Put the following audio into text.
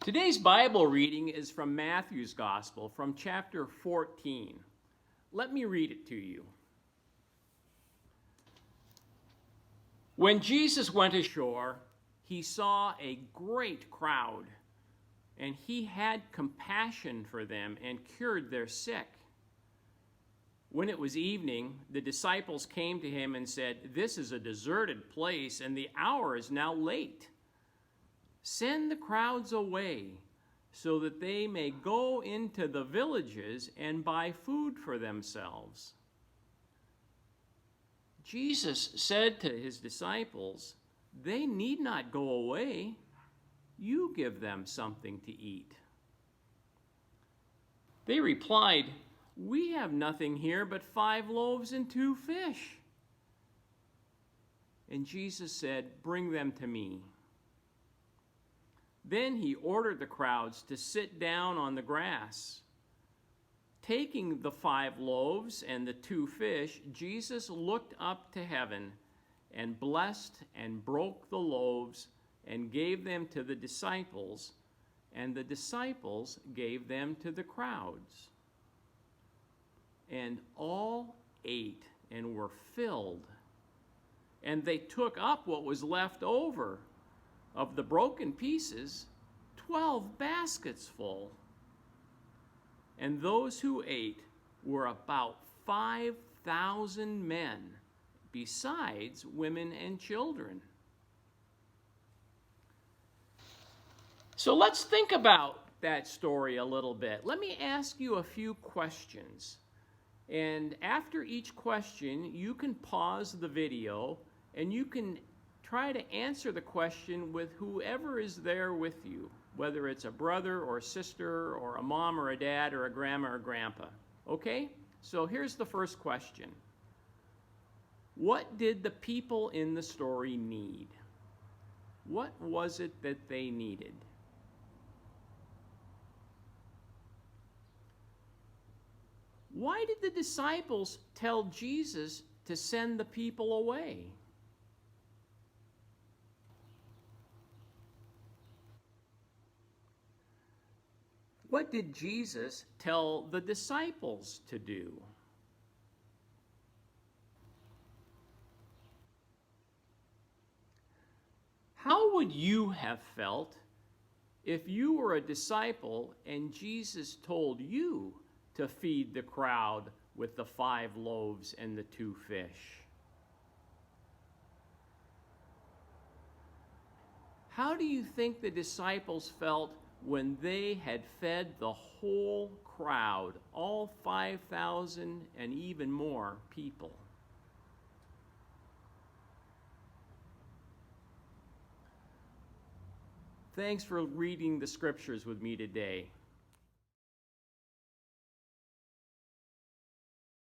Today's Bible reading is from Matthew's Gospel, from chapter 14. Let me read it to you. When Jesus went ashore, he saw a great crowd, and he had compassion for them and cured their sick. When it was evening, the disciples came to him and said, "This is a deserted place, and the hour is now late. Send the crowds away so that they may go into the villages and buy food for themselves." Jesus said to his disciples, "They need not go away. You give them something to eat." They replied, "We have nothing here but 5 loaves and 2 fish." And Jesus said, "Bring them to me." Then he ordered the crowds to sit down on the grass. Taking the 5 loaves and the 2 fish, Jesus looked up to heaven and blessed and broke the loaves and gave them to the disciples, and the disciples gave them to the crowds. And all ate and were filled, and they took up what was left over of the broken pieces, 12 baskets full. And those who ate were about 5,000 men, besides women and children. So let's think about that story a little bit. Let me ask you a few questions. And after each question, you can pause the video and you can try to answer the question with whoever is there with you, whether it's a brother or sister or a mom or a dad or a grandma or grandpa. Okay? So here's the first question. What did the people in the story need? What was it that they needed? Why did the disciples tell Jesus to send the people away? What did Jesus tell the disciples to do? How would you have felt if you were a disciple and Jesus told you to feed the crowd with the 5 loaves and the 2 fish? How do you think the disciples felt when they had fed the whole crowd, all 5,000 and even more people? Thanks for reading the scriptures with me today.